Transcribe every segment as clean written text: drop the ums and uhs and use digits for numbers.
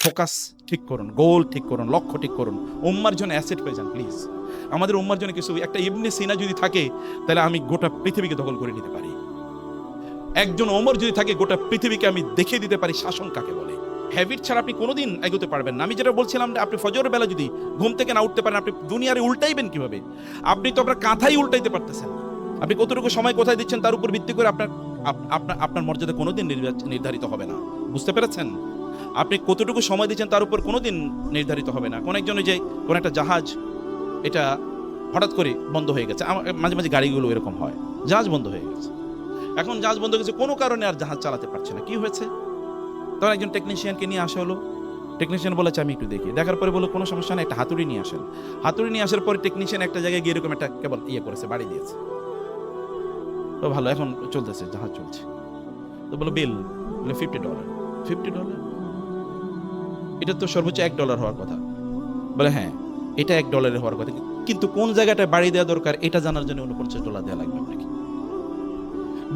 Focus ঠিক করুন, গোল ঠিক করুন, লক্ষ্য ঠিক করুন, উম্মার জন্য অ্যাসেট হয়ে যান প্লিজ। আমাদের উম্মার জন্য কিছু একটা ইবনে সিনা যদি থাকে তাহলে আমি গোটা পৃথিবীকে দখল করে নিতে পারি। একজন ওমর যদি থাকে গোটা পৃথিবীকে আমি দেখিয়ে দিতে পারি শাসন কাকে বলে। হ্যাবিট ছাড়া আপনি কোনোদিন এগোতে পারবেন না। আমি যেটা বলছিলাম, আপনি ফজরের বেলা যদি ঘুম থেকে না উঠতে পারেন, আপনি দুনিয়ারে উল্টাইবেন কিভাবে? আপনি তো আপনার কাঁথাই উল্টাইতে পারতেছেন না। আপনি কতটুকু সময় কোথায় দিচ্ছেন তার উপর ভিত্তি করে আপনার আপনার আপনার মর্যাদা কোনোদিন নির্ধারিত হবে না। বুঝতে পেরেছেন? আপনি কতটুকু সময় দিচ্ছেন তার উপর কোনোদিন নির্ধারিত হবে না। কোন একজনে যে কোন একটা জাহাজ এটা হঠাৎ করে বন্ধ হয়ে গেছে, মাঝে মাঝে গাড়িগুলো এরকম হয়, জাহাজ বন্ধ হয়ে গেছে। এখন জাহাজ বন্ধ হয়ে গেছে, কোনো কারণে আর জাহাজ চালাতে পারছে না। কি হয়েছে? তখন একজন টেকনিশিয়ানকে নিয়ে আসা হলো। টেকনিশিয়ান বলেছে আমি একটু দেখি। দেখার পরে বললো কোনো সমস্যা নেই, একটা হাতুড়ি নিয়ে আসেন। হাতুড়ি নিয়ে আসার পরে টেকনিশিয়ান একটা জায়গায় গিয়ে এরকম একটা কেবল করেছে, বাড়ি দিয়েছে। তো ভালো, এখন চলতেছে, জাহাজ চলছে। তো বলো বিল, বলে $50। $50? এটা তো সর্বোচ্চ $1 হওয়ার কথা। বলে হ্যাঁ, এটা $1 হওয়ার কথা, কিন্তু কোন জায়গাটায় বাড়ি দেওয়া দরকার এটা জানার জন্য $49 দেওয়া লাগবে আপনাকে।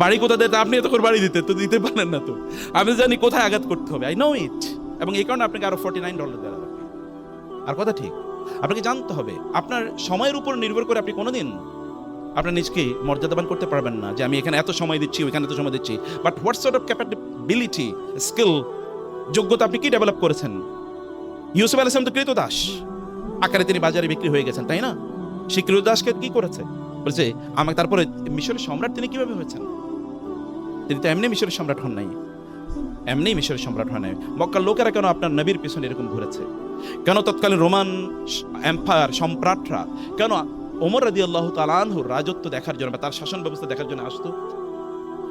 বাড়ি কোথা দিতে? আপনি এত করে বাড়ি দিতে পারেন না তো। আমি জানি কোথায় আঘাত করতে হবে, আই নো ইট। এবং এই কারণে আপনাকে আরো $49 দেওয়া লাগবে। আর কথা ঠিক, আপনাকে জানতে হবে আপনার সময়ের উপর নির্ভর করে আপনি কোনোদিন আপনার নিজকে মর্যাদাবান করতে পারবেন না যে আমি এখানে এত সময় দিচ্ছি, ওইখানে এত সময় দিচ্ছি। But what sort of capability, skill, যোগ্যতা আপনি কি ডেভেলপ করেছেন? ইউসুফ আলাইহিস সালাম তো ক্রীতদাস আকারে তিনি বাজারে বিক্রি হয়ে গেছেন, তাই না? সেই ক্রীতদাসকে কি করেছে? বলছে আমাকে। তারপরে মিশরের সম্রাট তিনি কিভাবে হয়েছেন? তিনি তো এমনি মিশরের সম্রাট হন নাই, এমনি মিশরের সম্রাট হন নাই। মক্কার লোকেরা কেন আপনার নবীর পিছনে এরকম ঘুরেছে? কেন তৎকালীন রোমান এম্পায়ার সম্রাটরা কেন ওমর রাদিয়াল্লাহু তাআলা আনহুর রাজত্ব দেখার জন্য বা তার শাসন ব্যবস্থা দেখার জন্য আসতো?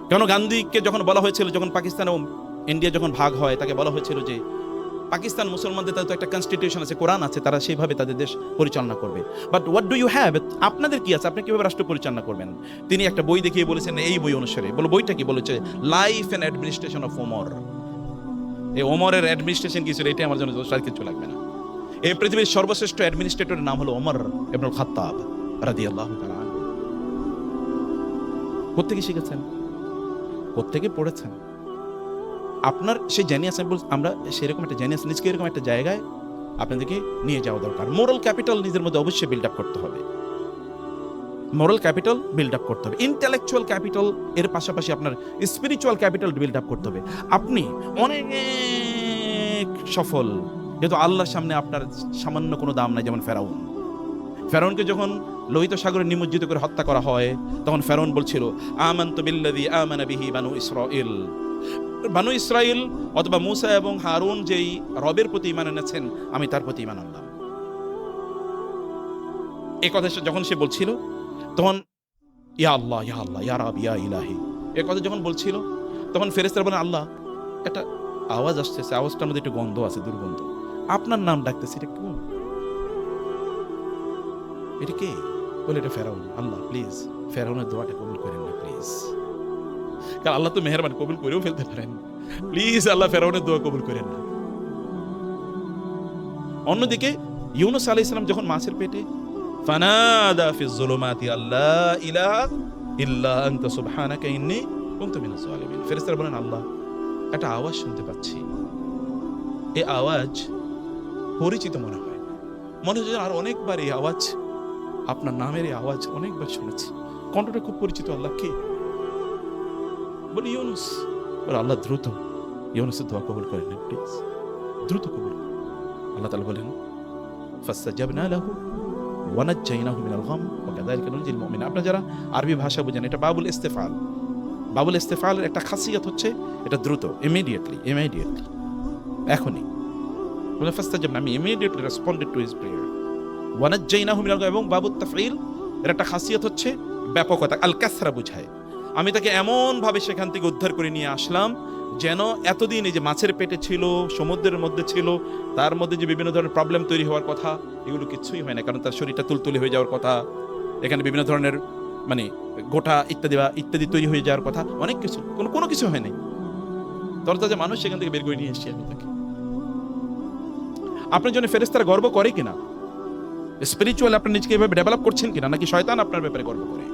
কেন গান্ধীকে যখন বলা হয়েছিল, যখন পাকিস্তান ও ইন্ডিয়া যখন ভাগ হয়, তাকে বলা হয়েছিল যে পাকিস্তান মুসলমানদের তাদের তো একটা কনস্টিটিউশন আছে, কোরআন আছে, তারা সেইভাবে তাদের দেশ পরিচালনা করবে। But what do you have? আপনাদের কি আছে? আপনি কিভাবে রাষ্ট্র পরিচালনা করবেন? তিনি একটা বই দেখিয়ে বলেছেন এই বই অনুসারে। বলো বইটা কি? বলেছে life and administration of Omar. এই ওমরের অ্যাডমিনিস্ট্রেশন কি ছিল, এটা আমার জন্য কিছু লাগবে না। এই পৃথিবীর সর্বশ্রেষ্ঠ অ্যাডমিনিস্ট্রেটরের নাম হলো ওমর ইবনুল খাত্তাব রাদিয়াল্লাহু তাআলা আনহু। কোত্থেকে শিখেছেন? কোত্থেকে পড়েছেন? আপনার সেই জেনিয়াস, আমরা সেরকম একটা জেনিয়াস নিজকে এরকম একটা জায়গায় আপনাদেরকে নিয়ে যাওয়া দরকার। মোরাল ক্যাপিটাল নিজের মধ্যে অবশ্যই বিল্ড আপ করতে হবে। মোরাল ক্যাপিটাল বিল্ড আপ করতে হবে, ইন্টেলেকচুয়াল ক্যাপিটাল এর পাশাপাশি আপনার স্পিরিচুয়াল ক্যাপিটাল বিল্ড আপ করতে হবে। আপনি অনেক সফল, কিন্তু আল্লাহর সামনে আপনার সামান্য কোনো দাম নাই। যেমন ফেরাউনকে যখন লোহিত সাগরে নিমজ্জিত করে হত্যা করা হয়, তখন ফেরাউন বলছিল আমানতু বিল্লাযী আমানা বিহি বানু ইসরাঈল। বানু ইসরাইল অথবা মুসা এবং হারুন যেই রবের প্রতি ঈমান এনেছেন, আমি তার প্রতি ঈমান আনলাম। এই কথা যখন সে বলছিল, তখন ইয়া আল্লাহ ইয়া আল্লাহ ইয়া রাব ইয়া ইলাহি এই কথা যখন বলছিল, তখন ফেরেশতারা বলেন আল্লাহ, একটা আওয়াজ আসতেছে, আওয়াজটার মধ্যে একটু গন্ধ আছে, দুর্গন্ধ। আপনার নাম ডাকতেছে, এটা কোন? এটা কে? বলে এটা ফেরাউন। আল্লাহ প্লিজ ফেরাউনের দোয়াটা কবুল করেন না প্লিজ, কারণ আল্লাহ তো মেহেরবান, কবুল করেও ফেলতে পারেন। প্লিজ আল্লাহ ফেরাউনের দোয়া কবুল করেন না। অন্যদিকে ইউনূস আলাইহিস সালাম যখন মাছের পেটে, ফানাদা ফিজ যুলুমাতি আল্লা ইলাহা ইল্লা আনতা সুবহানাকা ইন্নী কুনতু মিনাজ জালিমিন। ফেরেশতারা বলেন আল্লাহ, একটা আওয়াজ শুনতে পাচ্ছি, এই আওয়াজ পরিচিত মনে হয়, মনে হচ্ছে আর অনেকবার এই আওয়াজ, আপনার নামের এই আওয়াজ অনেকবার শুনেছি, কণ্ঠটা খুব পরিচিত। আল্লাহ কে? বলে ইউনূস। বলে আল্লাহ দ্রুত ইউনূসের দোয়া কবুল করেন প্লিজ, দ্রুত কবুল। আল্লাহ তাআলা বলেন ফাসতাজাবনা লাহু ওয়া নাজ্জায়নাহু মিনাল গাম ওয়া কাযালিকা নুনজিল মুমিনিন। আপনারা যারা আরবি ভাষা বুঝেন, এটা বাবুল ইস্তেফাল। বাবুল ইস্তেফালের একটা খাসিয়ত হচ্ছে এটা দ্রুত, ইমিডিয়েটলি, এখনই। বলে ফাসতাজাবনা, আমি immediately responded to his prayer. ওয়া নাজ্জায়নাহু মিনাল গাম, এবং বাবুত তাফঈল এর একটা খাসিয়ত হচ্ছে ব্যাপকতা, আল কাসরা বুঝায়। আমি তাকে এমন ভাবে সেখান থেকে উদ্ধার করে নিয়ে আসলাম যেন এতদিন এই যে মাছের পেটে ছিল, সমুদ্রের মধ্যে ছিল, তার মধ্যে যে বিভিন্ন ধরনের প্রবলেম তৈরি হওয়ার কথা, এগুলো কিচ্ছুই হয় না, কারণ তার শরীরটা তুলতুলে হয়ে যাওয়ার কথা, এখানে বিভিন্ন ধরনের মানে গোটা ইত্যাদি তৈরি হয়ে যাওয়ার কথা, অনেক কিছু, কোনো কিছু হয় নাই। তরতাজা মানুষ সেখান থেকে বের করে নিয়ে এসেছি আমি তাকে। আপনার জন্য ফেরেশতারা গর্ব করে কিনা? স্পিরিচুয়াল আপনি নিজেকে এভাবে ডেভেলপ করছেন কিনা, নাকি শয়তান আপনার ব্যাপারে গর্ব করে?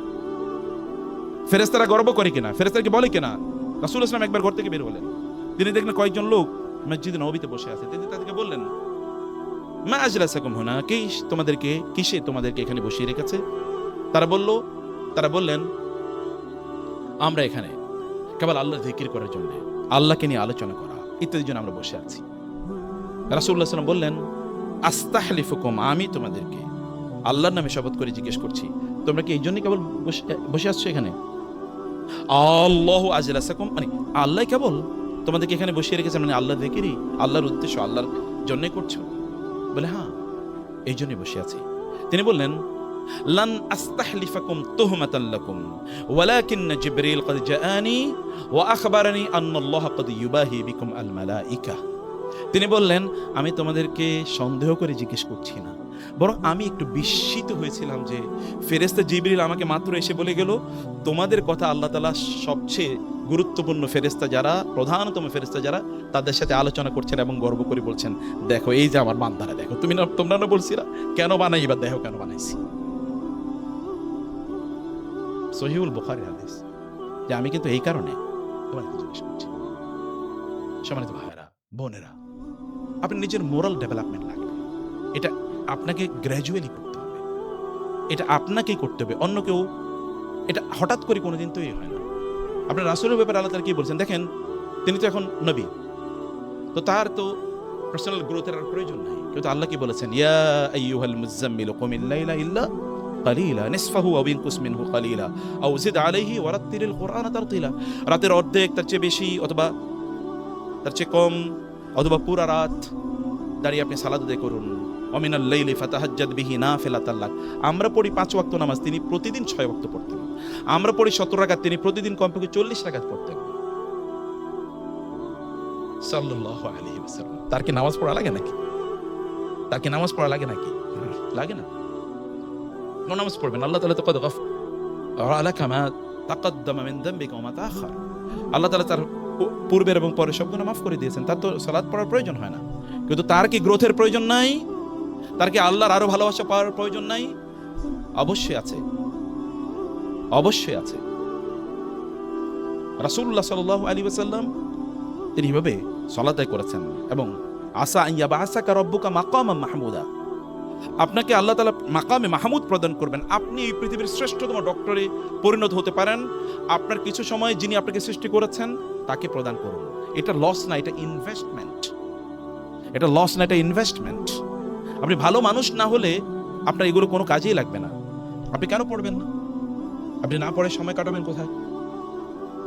ফেরেশতারা গর্ব করে কিনা? ফেরেশতারা কি বলে কিনা? রাসূল সাল্লাল্লাহু আলাইহি ওয়াসাল্লাম একবার ঘর থেকে বের হলেন, তিনি দেখলেন কয়েকজন লোক মসজিদে নববীতে বসে আছে। তিনি তাদেরকে বললেন, মা আজলাসাকুম হুনা, কিসে তোমাদেরকে এখানে বসিয়ে রেখেছে? তারা বললেন, আমরা এখানে কেবল আল্লাহর জিকির করার জন্য, আল্লাহকে নিয়ে আলোচনা করা ইত্যাদির জন্য আমরা বসে আছি। রাসূলুল্লাহ সাল্লাল্লাহু আলাইহি ওয়াসাল্লাম বললেন, আস্তাহলিফুকুম, আমি তোমাদেরকে আল্লাহর নামে শপথ করে জিজ্ঞেস করছি, তোমরা কি এই জন্যই কেবল বসে আসছো এখানে? আল্লাহু আজলাসাকুম, মানে আল্লাহ কেবল তোমাদেরকে এখানে বসিয়ে রেখেছেন, মানে আল্লাহর জিকিরই, আল্লাহর উদ্দেশ্য আল্লাহর জন্যই করছো? বলে হ্যাঁ, এই জন্যই বসে আছি। তিনি বললেন, লান আস্তাহলিফাকুম তুহমাতান লাকুম ওয়ালাকিন জিবরিল ক্বাদ জাআনি ওয়া আখবারানি আন্নাল্লাহ ক্বাদ ইউবাহি বিকুম আল মালাইকা। তিনি বললেন, আমি তোমাদেরকে সন্দেহ করে জিজ্ঞেস করছি না, বরং আমি একটু বিস্মিত হয়েছিলাম যে ফেরেশতা জিবরিল আমাকে মাত্র এসে বলে গেল, তোমাদের কথা আল্লাহ তাআলা সবচেয়ে গুরুত্বপূর্ণ ফেরেশতা যারা, প্রধানতম ফেরেশতা যারা, তাদের সাথে আলোচনা করছেন এবং গর্ব করে বলছেন, দেখো এই যে আমার বান্দারা, দেখো তোমরা না বলছিলা কেন বানাই, এবার দেখো কেন বানাইছি। সহিহুল বুখারী হাদিস, যে আমি কিন্তু এই কারণে তোমাদেরকে জিজ্ঞেস করছি। সম্মানিত ভাইয়েরা, বোনেরা, আপনি নিজের মোরাল ডেভেলপমেন্ট লাগবে, এটা আপনাকে গ্র্যাজুয়ালি করতে হবে, এটা আপনাকেই করতে হবে, অন্য কেউ এটা হঠাৎ করে কোনোদিন তৈরি হয় না। আপনার রাসূলের ব্যাপারে আল্লাহ তাআলা কি বলছেন দেখেন, তিনি তো এখন নবী, তো তার তো পার্সোনাল গ্রোথের আর প্রয়োজন নাই। কিন্তু আল্লাহ কি বলেছেন, ইয়া আইয়ুহাল মুযাম্মিল কুমিল লাইলা ইল্লা কালিলা নিসফাহু আও ইনকুস মিনহু কালিলা আও জিদ আলাইহি ওয়ারাত্তিলিল কুরআনা তারতিলা। রাতের অর্ধেক, তার চেয়ে বেশি অথবা তার চেয়ে কম, অথবা পুরা রাত দাঁড়িয়ে আপনি সালাত আদায় করুন। ওয়ামিনাল লাইলি ফাতাহাজ্জাদ বিহি নাফিলাতাল লাক। আমরা পড়ি 5 ওয়াক্ত নামাজ, তিনি প্রতিদিন 6 ওয়াক্ত পড়তেন। আমরা পড়ি 17 রাকাত, তিনি প্রতিদিন কমপক্ষে 40 রাকাত পড়তেন সাল্লাল্লাহু আলাইহি ওয়াসাল্লাম। তার কি নামাজ পড়া লাগে নাকি? লাগে না। কোন নামাজ পড়বেন? আল্লাহ তাআলা তো কদ গাফারা লাকা মা তাকাদ্দামা মিন যামবিকা ওয়া মা তাআখার। আল্লাহ তাআলা তার পূর্বের এবং পরের সব গুনাহ মাফ করে দিয়েছেন, তার তো সালাত পড়ার প্রয়োজন হয় না। কিন্তু তার কি গ্রোথের প্রয়োজন নাই? তার কি আল্লাহর আরো ভালোবাসা পাওয়ার প্রয়োজন নাই? অবশ্যই আছে। রাসূলুল্লাহ সাল্লাল্লাহু আলাইহি ওয়াসাল্লাম তিনি এভাবে সালাত আদায় করেছেন, এবং আসা আন ইয়াবআসাকা রাব্বুকা মাকামান মাহমুদা, আপনাকে আল্লাহ তাআলা মাকামে মাহমুদ প্রদান করবেন, আপনি এই পৃথিবীর শ্রেষ্ঠতম ডক্টরে পরিণত হতে পারেন। আপনার কিছু সময় যিনি আপনাকে সৃষ্টি করেছেন তাকে প্রদান করুন। এটা লস না, এটা ইনভেস্টমেন্ট। আপনি ভালো মানুষ না হলে আপনার এগুলো কোনো কাজেই লাগবে না। আপনি কেন পড়বেন না? আপনি না পড়ে সময় কাটাবেন কোথায়?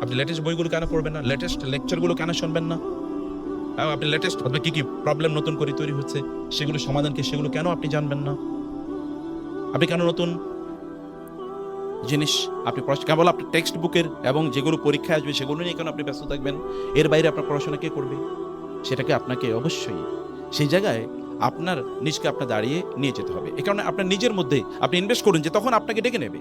আপনি লেটেস্ট বইগুলো কেন পড়বেন না? লেটেস্ট লেকচারগুলো কেন শুনবেন না? আপনি লেটেস্ট কি প্রবলেম নতুন করে তৈরি হচ্ছে সেগুলো সমাধান কি, সেগুলো কেন আপনি জানবেন না? আপনি কেন নতুন জিনিস আপনি কেবল আপনি টেক্সট বুকের এবং যেগুলো পরীক্ষায় আসবে সেগুলো নিয়ে কেন আপনি ব্যস্ত থাকবেন? এর বাইরে আপনার পড়াশোনা কে করবে? সেটাকে আপনাকে অবশ্যই সেই জায়গায় আপনার নিজকে আপনার দাঁড়িয়ে নিয়ে যেতে হবে। এই কারণে আপনার নিজের মধ্যে আপনি ইনভেস্ট করুন, যে তখন আপনাকে ডেকে নেবে।